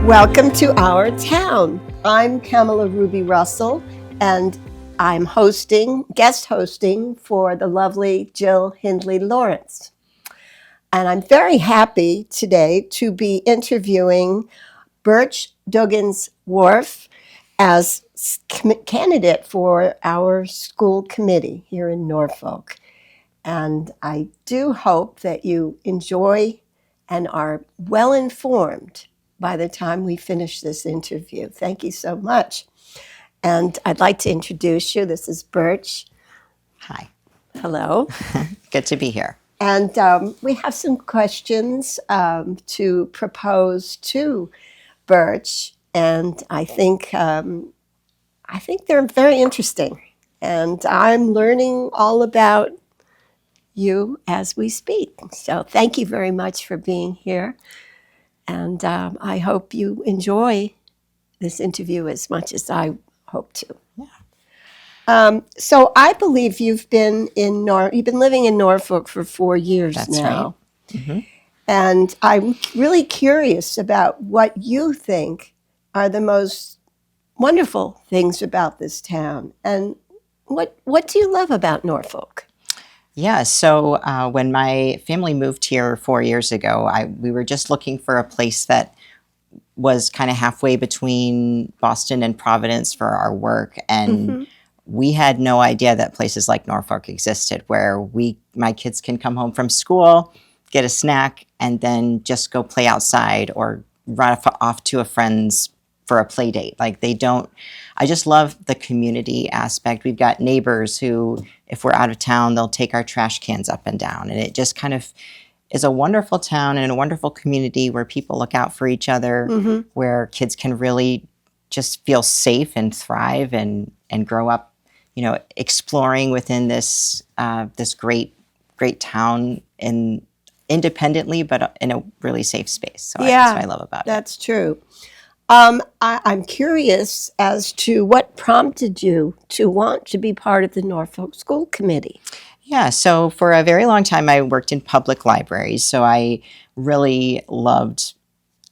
Welcome to our town. I'm Kamala Ruby Russell, and I'm guest hosting for the lovely Jill Hindley Lawrence. And I'm very happy today to be interviewing Birch Duggins-Warf as candidate for our school committee here in Norfolk. And I do hope that you enjoy and are well informed by the time we finish this interview. Thank you so much. And I'd like to introduce you. This is Birch. Hi. Hello. Good to be here. And we have some questions to propose to Birch, and I think they're very interesting. And I'm learning all about you as we speak. So thank you very much for being here. And I hope you enjoy this interview as much as I hope to. Yeah. So I believe you've been living in Norfolk for 4 years That's now. Right. Mm-hmm. And I'm really curious about what you think are the most wonderful things about this town. And what do you love about Norfolk? Yeah, so when my family moved here 4 years ago, we were just looking for a place that was kind of halfway between Boston and Providence for our work. And we had no idea that places like Norfolk existed, where my kids can come home from school, get a snack, and then just go play outside or run off to a friend's for a play date. I just love the community aspect. We've got neighbors who, if we're out of town, they'll take our trash cans up and down. And it just kind of is a wonderful town and a wonderful community where people look out for each other, where kids can really just feel safe and thrive and grow up, exploring within this great town independently, but in a really safe space. So that's what I love about it. That's true. I'm curious as to what prompted you to want to be part of the Norfolk School Committee. Yeah, so for a very long time, I worked in public libraries. So I really loved,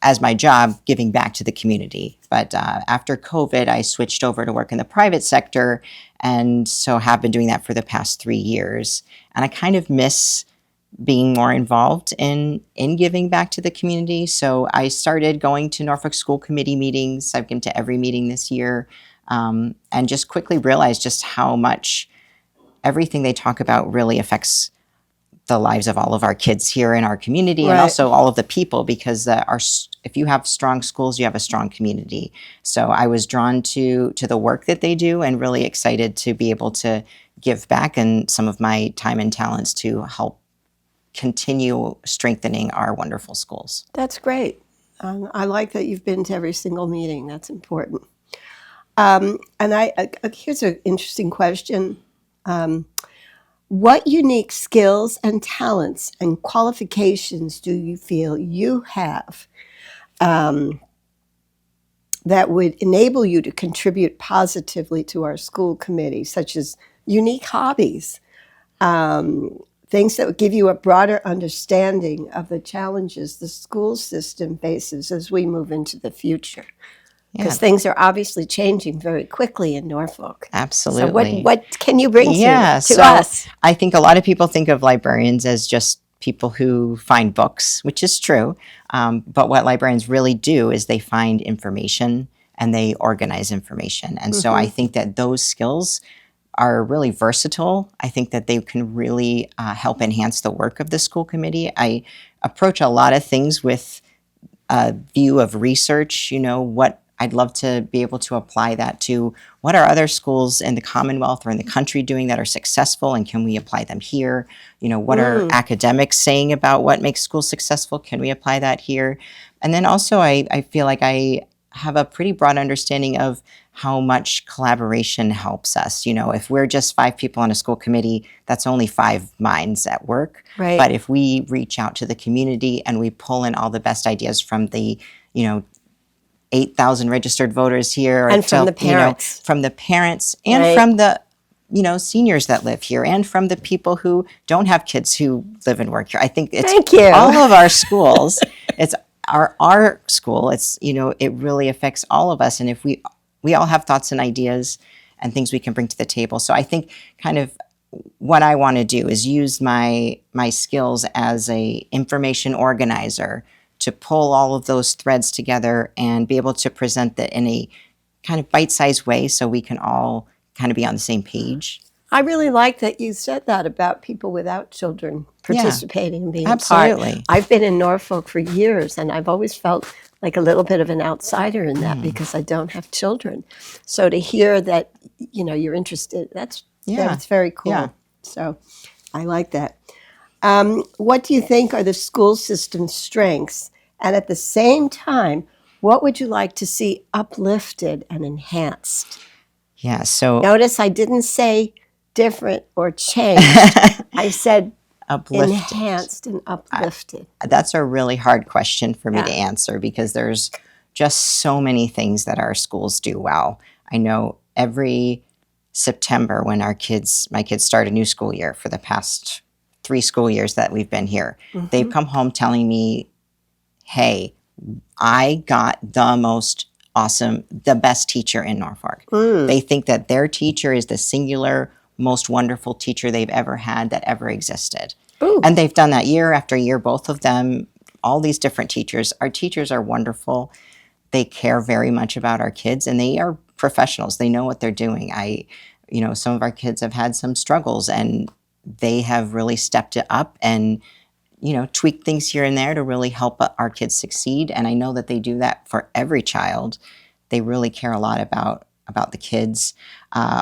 as my job, giving back to the community. But after COVID, I switched over to work in the private sector, and so have been doing that for the past 3 years. And I kind of miss being more involved in giving back to the community. So I started going to Norfolk School Committee meetings. I've been to every meeting this year, and just quickly realized just how much everything they talk about really affects the lives of all of our kids here in our community, and also all of the people, because if you have strong schools, you have a strong community. So I was drawn to the work that they do, and really excited to be able to give back and some of my time and talents to help continue strengthening our wonderful schools. That's great. I like that you've been to every single meeting. That's important. And here's an interesting question. What unique skills and talents and qualifications do you feel you have that would enable you to contribute positively to our school committee, such as unique hobbies, things that would give you a broader understanding of the challenges the school system faces as we move into the future? Because things are obviously changing very quickly in Norfolk. Absolutely. So what can you bring to us? I think a lot of people think of librarians as just people who find books, which is true. But what librarians really do is they find information and they organize information. And so I think that those skills are really versatile. I think that they can really help enhance the work of the school committee. I approach a lot of things with a view of research, what I'd love to be able to apply that to what are other schools in the Commonwealth or in the country doing that are successful, and can we apply them here? What are academics saying about what makes schools successful? Can we apply that here? And then also I feel like I have a pretty broad understanding of how much collaboration helps us. If we're just 5 people on a school committee, that's only 5 minds at work. Right. But if we reach out to the community and we pull in all the best ideas from the, 8,000 registered voters here. And from the parents. From the parents and from the, seniors that live here, and from the people who don't have kids who live and work here. I think it's all of our schools. our school, it's, it really affects all of us. And if we all have thoughts and ideas and things we can bring to the table. So I think kind of what I want to do is use my skills as a information organizer to pull all of those threads together and be able to present that in a kind of bite-sized way so we can all kind of be on the same page. I really like that you said that about people without children participating and being a part. Absolutely. I've been in Norfolk for years, and I've always felt like a little bit of an outsider in that because I don't have children. So to hear that, you're interested, that's very cool. Yeah. So I like that. What do you think are the school system's strengths? And at the same time, what would you like to see uplifted and enhanced? Yeah, so Notice I didn't say different or changed. I said uplifted. Enhanced and uplifted. That's a really hard question for me Yeah. to answer because there's just so many things that our schools do well. I know every September when my kids start a new school year for the past 3 school years that we've been here, they've come home telling me, hey, I got the best teacher in Norfolk. They think that their teacher is the singular, most wonderful teacher they've ever had that ever existed. Ooh. And they've done that year after year, both of them, all these different teachers. Our teachers are wonderful. They care very much about our kids, and they are professionals. They know what they're doing. Some of our kids have had some struggles, and they have really stepped it up and tweak things here and there to really help our kids succeed. And I know that they do that for every child. They really care a lot about the kids.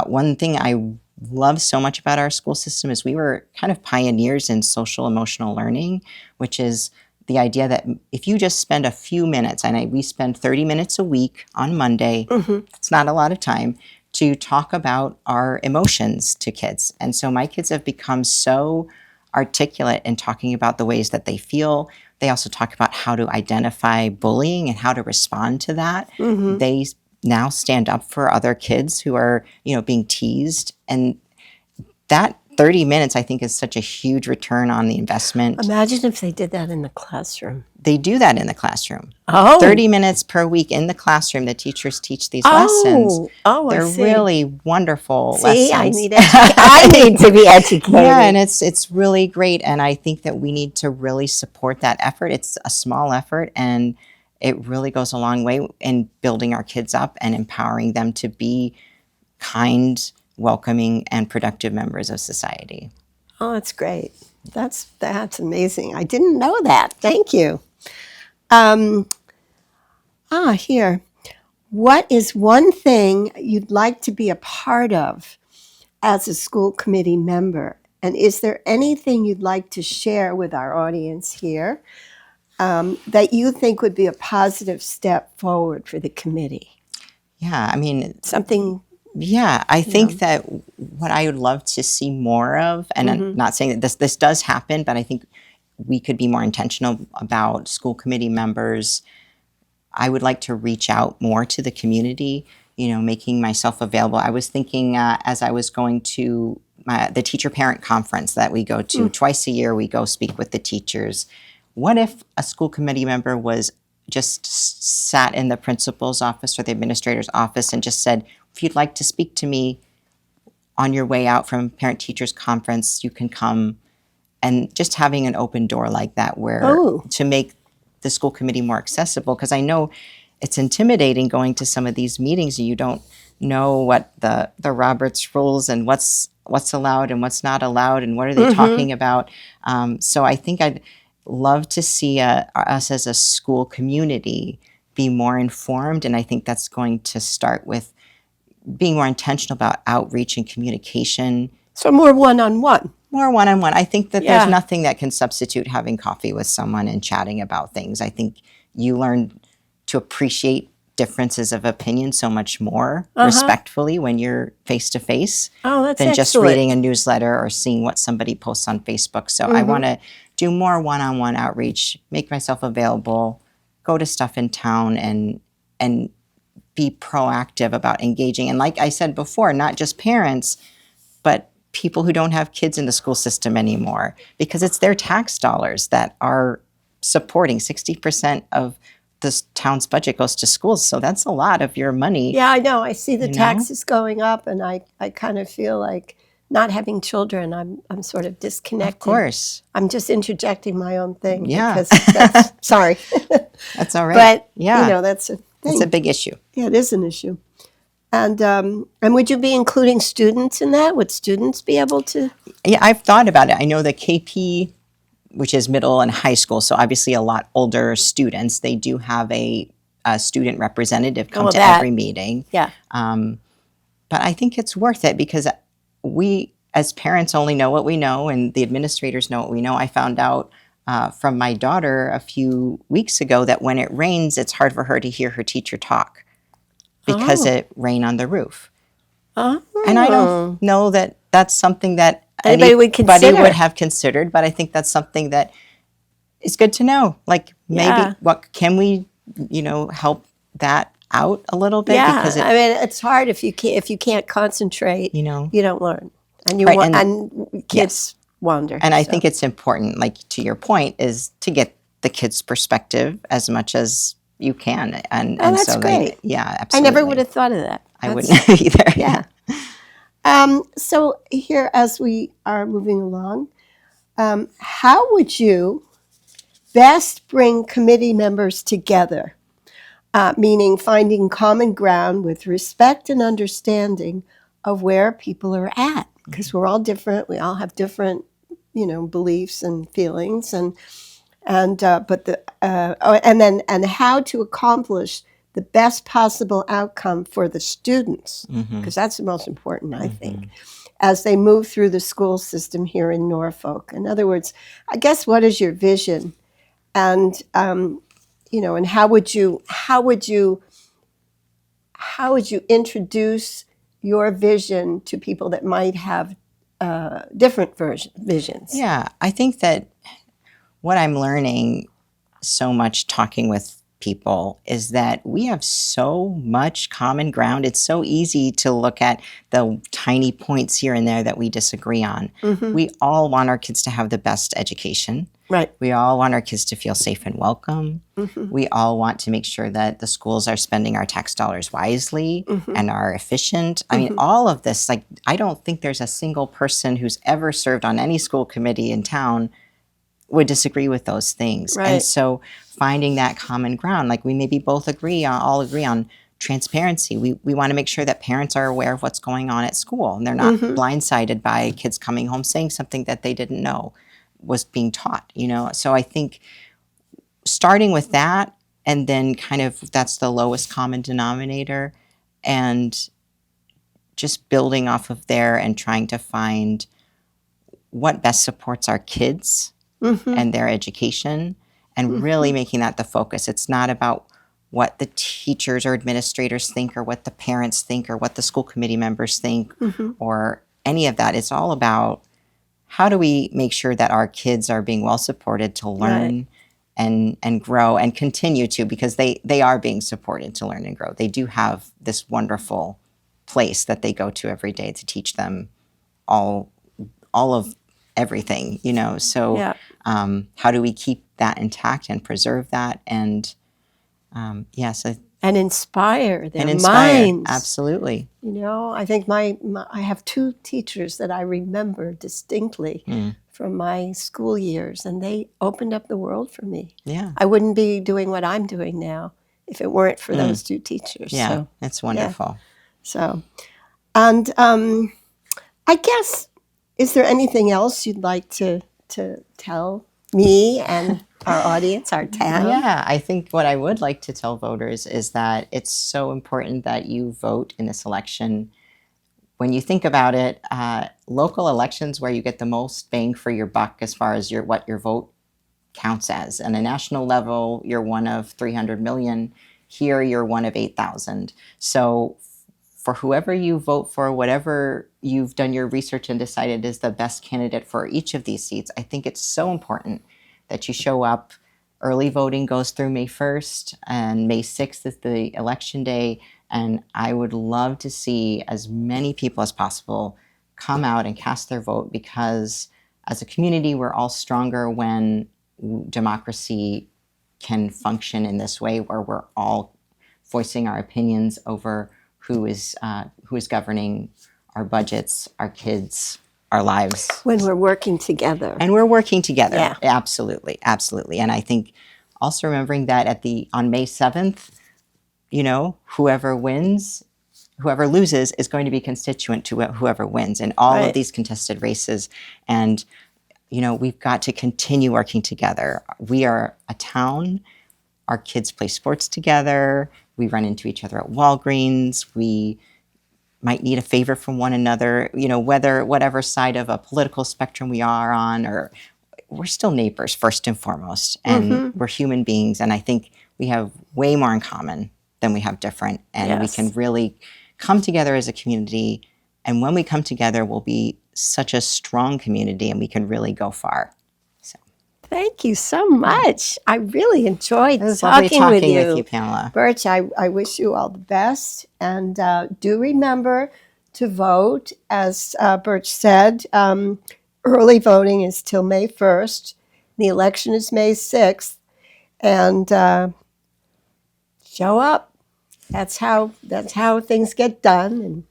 One thing I love so much about our school system is we were kind of pioneers in social emotional learning, which is the idea that if you just spend a few minutes, and we spend 30 minutes a week on Monday, it's not a lot of time, to talk about our emotions to kids. And so my kids have become so articulate in talking about the ways that they feel. They also talk about how to identify bullying and how to respond to that. They now stand up for other kids who are, being teased. And that 30 minutes, I think, is such a huge return on the investment. Imagine if they did that in the classroom. They do that in the classroom. Oh. 30 minutes per week in the classroom, the teachers teach these lessons. Oh, They're I see. really wonderful See, lessons. I need to be educated. Yeah, and it's really great. And I think that we need to really support that effort. It's a small effort, and it really goes a long way in building our kids up and empowering them to be kind, welcoming, and productive members of society. Oh, that's great. That's amazing. I didn't know that. Thank you. Here. What is one thing you'd like to be a part of as a school committee member? And is there anything you'd like to share with our audience here that you think would be a positive step forward for the committee? Yeah, I mean, Something. yeah, I think that what I would love to see more of, and I'm not saying that this does happen, but I think we could be more intentional about school committee members. I would like to reach out more to the community, making myself available. I was thinking as I was going to the teacher parent conference that we go to twice a year, we go speak with the teachers. What if a school committee member was just sat in the principal's office or the administrator's office and just said, if you'd like to speak to me on your way out from parent teachers conference, you can come. And just having an open door like that to make the school committee more accessible, because I know it's intimidating going to some of these meetings and you don't know what the Roberts rules and what's allowed and what's not allowed and what are they talking about. So I think I'd love to see us as a school community be more informed, and I think that's going to start with being more intentional about outreach and communication. So more one-on-one. More one-on-one. I think that there's nothing that can substitute having coffee with someone and chatting about things. I think you learn to appreciate differences of opinion so much more respectfully when you're face-to-face than just reading a newsletter or seeing what somebody posts on Facebook. So I want to do more one-on-one outreach, make myself available, go to stuff in town, and be proactive about engaging. And like I said before, not just parents, but people who don't have kids in the school system anymore, because it's their tax dollars that are supporting 60% of this town's budget goes to schools. So that's a lot of your money. Yeah, I know. I see the You know? taxes going up, and I kind of feel like not having children, I'm sort of disconnected. Of course. I'm just interjecting my own thing. Yeah. Because that's, sorry. That's all right. But, yeah. you know, that's a thing. It's a big issue. Yeah, it is an issue. And would you be including students in that? Would students be able to? Yeah, I've thought about it. I know the KP, which is middle and high school, so obviously a lot older students, they do have a student representative come to every meeting. Yeah. But I think it's worth it because we, as parents, only know what we know, and the administrators know what we know. I found out from my daughter a few weeks ago that when it rains, it's hard for her to hear her teacher talk because it rained on the roof. Oh. And I don't know that that's something that anybody would have considered, but I think that's something that is good to know. Like maybe what can we, help that out a little bit? Yeah, because I mean it's hard if you can't concentrate. You don't learn, and and kids wander. And I think it's important, like to your point, is to get the kids' perspective as much as you can. And that's so great. Absolutely. I never would have thought of that. I wouldn't have either. Yeah. So here, as we are moving along, how would you best bring committee members together? Meaning finding common ground with respect and understanding of where people are at, because we're all different. We all have different, beliefs and feelings, and how to accomplish the best possible outcome for the students, because that's the most important, I think, as they move through the school system here in Norfolk. In other words, I guess, what is your vision? And, and how would you introduce your vision to people that might have different visions? Yeah, I think that what I'm learning so much talking with people is that we have so much common ground. It's so easy to look at the tiny points here and there that we disagree on. We all want our kids to have the best education. Right. We all want our kids to feel safe and welcome. We all want to make sure that the schools are spending our tax dollars wisely and are efficient. I mean, all of this, like, I don't think there's a single person who's ever served on any school committee in town would disagree with those things. Right. And so finding that common ground, like we maybe both all agree on transparency. We want to make sure that parents are aware of what's going on at school and they're not blindsided by kids coming home saying something that they didn't know was being taught, So I think starting with that, and then kind of that's the lowest common denominator, and just building off of there and trying to find what best supports our kids and their education, and really making that the focus. It's not about what the teachers or administrators think or what the parents think or what the school committee members think or any of that. It's all about how do we make sure that our kids are being well supported to learn and grow and continue to, because they are being supported to learn and grow. They do have this wonderful place that they go to every day to teach them all of everything, So how do we keep that intact and preserve that and and inspire their minds. Absolutely. I think I have two teachers that I remember distinctly from my school years, and they opened up the world for me. Yeah. I wouldn't be doing what I'm doing now if it weren't for those two teachers. Yeah, so, that's wonderful. Yeah. So, and I guess, is there anything else you'd like to tell me and our audience, our town? Yeah, I think what I would like to tell voters is that it's so important that you vote in this election. When you think about it, local elections where you get the most bang for your buck as far as what your vote counts as. On a national level, you're one of 300 million. Here, you're one of 8,000. So for whoever you vote for, whatever you've done your research and decided is the best candidate for each of these seats, I think it's so important that you show up. Early voting goes through May 1st, and May 6th is the election day. And I would love to see as many people as possible come out and cast their vote, because as a community, we're all stronger when democracy can function in this way, where we're all voicing our opinions over who is governing our budgets, our kids, our lives. When we're working together. And we're working together. Yeah. Absolutely. Absolutely. And I think also remembering that on May 7th, whoever loses is going to be constituent to whoever wins in all Right. of these contested races. And, we've got to continue working together. We are a town. Our kids play sports together. We run into each other at Walgreens. We might need a favor from one another, whatever side of a political spectrum we are on, or we're still neighbors first and foremost. And we're human beings. And I think we have way more in common than we have different. And we Yes. can really come together as a community. And when we come together, we'll be such a strong community, and we can really go far. So Thank you so much. I really enjoyed it was lovely talking talking with with you, Pamela. Birch, I wish you all the best. And do remember to vote. As Birch said, early voting is till May 1st. The election is May 6th. And show up. That's how things get done. And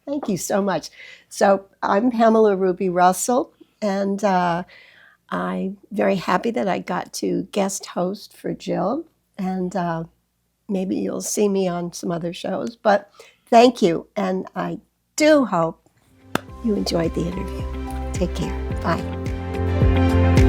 thank you so much. So I'm Pamela Ruby Russell, and I'm very happy that I got to guest host for Jill. And maybe you'll see me on some other shows. But thank you. And I do hope you enjoyed the interview. Take care. Bye.